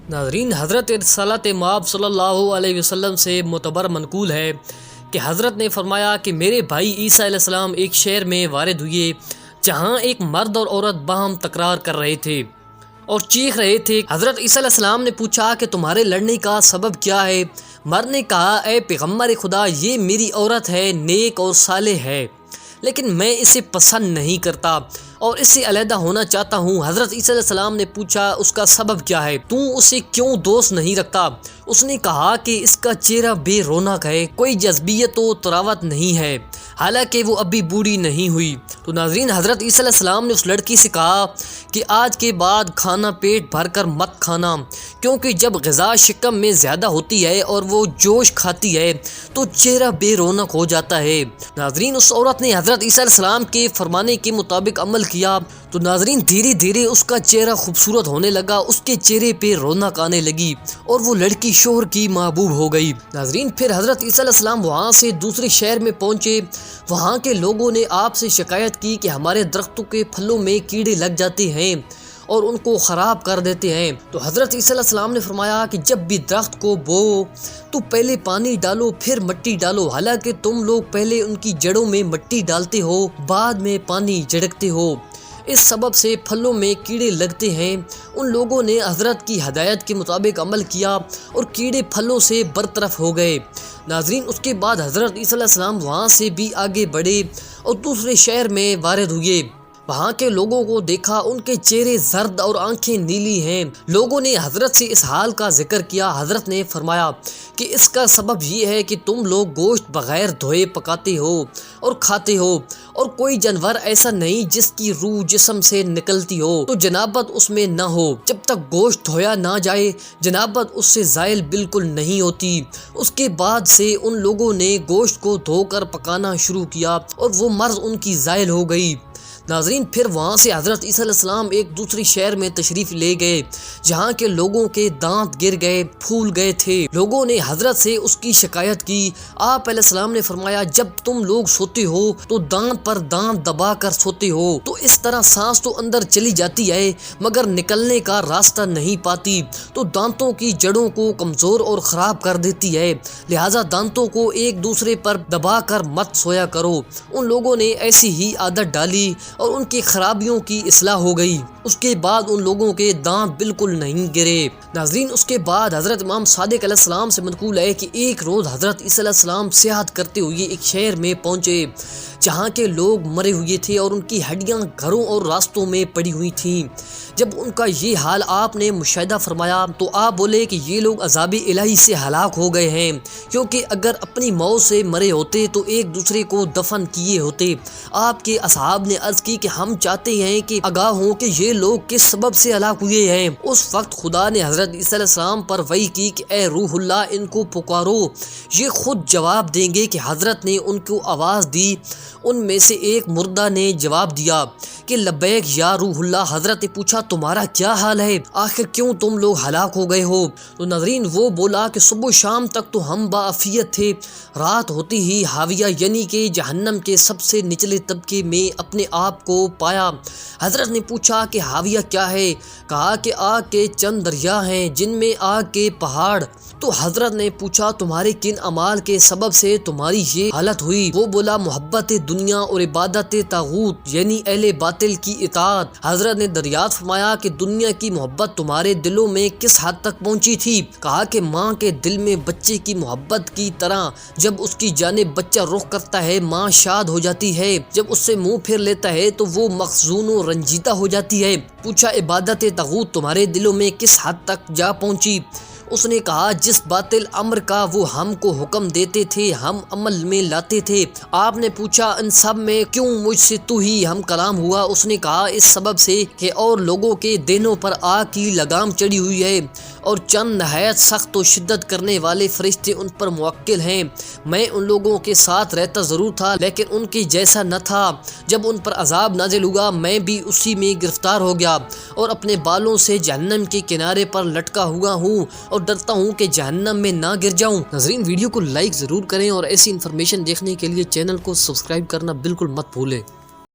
ناظرین، حضرت رسالت مآب صلی اللہ علیہ وسلم سے معتبر منقول ہے کہ حضرت نے فرمایا کہ میرے بھائی عیسیٰ علیہ السلام ایک شہر میں وارد ہوئے جہاں ایک مرد اور عورت باہم تکرار کر رہے تھے اور چیخ رہے تھے۔ حضرت عیسیٰ علیہ السلام نے پوچھا کہ تمہارے لڑنے کا سبب کیا ہے؟ مرد نے کہا، اے پیغمبر خدا، یہ میری عورت ہے، نیک اور صالح ہے، لیکن میں اسے پسند نہیں کرتا اور اس سے علیحدہ ہونا چاہتا ہوں۔ حضرت عیسیٰ علیہ السلام نے پوچھا، اس کا سبب کیا ہے؟ تو اسے کیوں دوست نہیں رکھتا؟ اس نے کہا کہ اس کا چہرہ بے رونق ہے، کوئی جذبیت و تراوت نہیں ہے، حالانکہ وہ ابھی بوڑھی نہیں ہوئی۔ تو ناظرین، حضرت عیسیٰ علیہ السلام نے اس لڑکی سے کہا کہ آج کے بعد کھانا پیٹ بھر کر مت کھانا، کیونکہ جب غذا شکم میں زیادہ ہوتی ہے اور وہ جوش کھاتی ہے تو چہرہ بے رونق ہو جاتا ہے۔ ناظرین، اس عورت نے حضرت عیسیٰ علیہ السلام کے فرمانے کے مطابق عمل کیا تو ناظرین دھیرے دھیرے اس کا چہرہ خوبصورت ہونے لگا، اس کے چہرے پہ رونق آنے لگی اور وہ لڑکی شوہر کی محبوب ہو گئی۔ ناظرین، پھر حضرت عیسیٰ علیہ السلام وہاں سے دوسرے شہر میں پہنچے۔ وہاں کے لوگوں نے آپ سے شکایت کی کہ ہمارے درختوں کے پھلوں میں کیڑے لگ جاتے ہیں اور ان کو خراب کر دیتے ہیں۔ تو حضرت عیسیٰ علیہ السلام نے فرمایا کہ جب بھی درخت کو بو تو پہلے پانی ڈالو پھر مٹی ڈالو، حالانکہ تم لوگ پہلے ان کی جڑوں میں مٹی ڈالتے ہو، بعد میں پانی جھڑکتے ہو، اس سبب سے پھلوں میں کیڑے لگتے ہیں۔ ان لوگوں نے حضرت کی ہدایت کے مطابق عمل کیا اور کیڑے پھلوں سے برطرف ہو گئے۔ ناظرین، اس کے بعد حضرت عیسیٰ علیہ السلام وہاں سے بھی آگے بڑھے اور دوسرے شہر میں وارد ہوئے۔ وہاں کے لوگوں کو دیکھا، ان کے چہرے زرد اور آنکھیں نیلی ہیں۔ لوگوں نے حضرت سے اس حال کا ذکر کیا۔ حضرت نے فرمایا کہ اس کا سبب یہ ہے کہ تم لوگ گوشت بغیر دھوئے پکاتے ہو اور کھاتے ہو، اور کوئی جانور ایسا نہیں جس کی روح جسم سے نکلتی ہو تو جنابت اس میں نہ ہو۔ جب تک گوشت دھویا نہ جائے جنابت اس سے زائل بالکل نہیں ہوتی۔ اس کے بعد سے ان لوگوں نے گوشت کو دھو کر پکانا شروع کیا اور وہ مرض ان کی زائل ہو گئی۔ ناظرین، پھر وہاں سے حضرت عیسیٰ علیہ السلام ایک دوسرے شہر میں تشریف لے گئے جہاں کے لوگوں کے دانت گر گئے، پھول گئے تھے۔ لوگوں نے حضرت سے اس کی شکایت کی۔ آپ علیہ السلام نے فرمایا، جب تم لوگ سوتے ہو تو دانت پر دانت دبا کر سوتے ہو، تو اس طرح سانس تو اندر چلی جاتی ہے مگر نکلنے کا راستہ نہیں پاتی، تو دانتوں کی جڑوں کو کمزور اور خراب کر دیتی ہے، لہٰذا دانتوں کو ایک دوسرے پر دبا کر مت سویا کرو۔ ان لوگوں نے ایسی ہی عادت ڈالی اور ان کی خرابیوں کی اصلاح ہو گئی۔ اس کے بعد ان لوگوں کے دانت بالکل نہیں گرے۔ ناظرین، اس کے بعد حضرت امام صادق علیہ السلام سے منقول ہے کہ ایک روز حضرت عیسیٰ علیہ السلام سیاحت کرتے ہوئے ایک شہر میں پہنچے جہاں کے لوگ مرے ہوئے تھے اور ان کی ہڈیاں گھروں اور راستوں میں پڑی ہوئی تھیں۔ جب ان کا یہ حال آپ نے مشاہدہ فرمایا تو آپ بولے کہ یہ لوگ عذاب الہی سے ہلاک ہو گئے ہیں، کیونکہ اگر اپنی موت سے مرے ہوتے تو ایک دوسرے کو دفن کیے ہوتے۔ آپ کے اصحاب نے عرض کی کہ ہم چاہتے ہیں کہ آگاہ ہوں کہ یہ لوگ کس سبب سے ہلاک ہوئے ہیں۔ اس وقت خدا نے حضرت عیسیٰ علیہ السلام پر وحی کی کہ اے روح اللہ، ان کو پکارو، یہ خود جواب دیں گے کہ حضرت نے ان کو آواز دی۔ ان میں سے ایک مردہ نے جواب دیا کہ لبیک یا روح اللہ۔ حضرت نے پوچھا، تمہارا کیا حال ہے؟ آخر کیوں تم لوگ ہلاک ہو گئے ہو؟ تو ناظرین، وہ بولا کہ صبح شام تک تو ہم باعافیت تھے، رات ہوتی ہی حاویہ یعنی کہ جہنم کے سب سے نچلے طبقے میں اپنے آپ کو پایا۔ حضرت نے پوچھا کہ حاویہ کیا ہے؟ کہا کہ آگ کے چند دریا ہیں جن میں آگ کے پہاڑ۔ تو حضرت نے پوچھا، تمہارے کن اعمال کے سبب سے تمہاری یہ حالت ہوئی؟ وہ بولا، محبت دنیا اور عبادت طاغوت یعنی اہل باطل کی اطاعت۔ حضرت نے دریافت فرمایا کہ دنیا کی محبت تمہارے دلوں میں کس حد تک پہنچی تھی؟ کہا کہ ماں کے دل میں بچے کی محبت کی طرح، جب اس کی جانب بچہ رخ کرتا ہے ماں شاد ہو جاتی ہے، جب اس سے منہ پھیر لیتا ہے تو وہ محزون و رنجیدہ ہو جاتی ہے۔ پوچھا، عبادت طاغوت تمہارے دلوں میں کس حد تک جا پہنچی؟ اس نے کہا، جس باطل امر کا وہ ہم کو حکم دیتے تھے ہم عمل میں لاتے تھے۔ آپ نے پوچھا، ان سب میں کیوں مجھ سے تو ہی ہم کلام ہوا؟ اس نے کہا، اس سبب سے کہ اور لوگوں کے دینوں پر آگ کی لگام چڑھی ہوئی ہے اور چند نہایت سخت و شدت کرنے والے فرشتے ان پر موکل ہیں۔ میں ان لوگوں کے ساتھ رہتا ضرور تھا لیکن ان کے جیسا نہ تھا۔ جب ان پر عذاب نازل ہوا میں بھی اسی میں گرفتار ہو گیا اور اپنے بالوں سے جہنم کے کنارے پر لٹکا ہوا ہوں اور ڈرتا ہوں کہ جہنم میں نہ گر جاؤں۔ ناظرین، ویڈیو کو لائک ضرور کریں اور ایسی انفارمیشن دیکھنے کے لیے چینل کو سبسکرائب کرنا بالکل مت بھولیں۔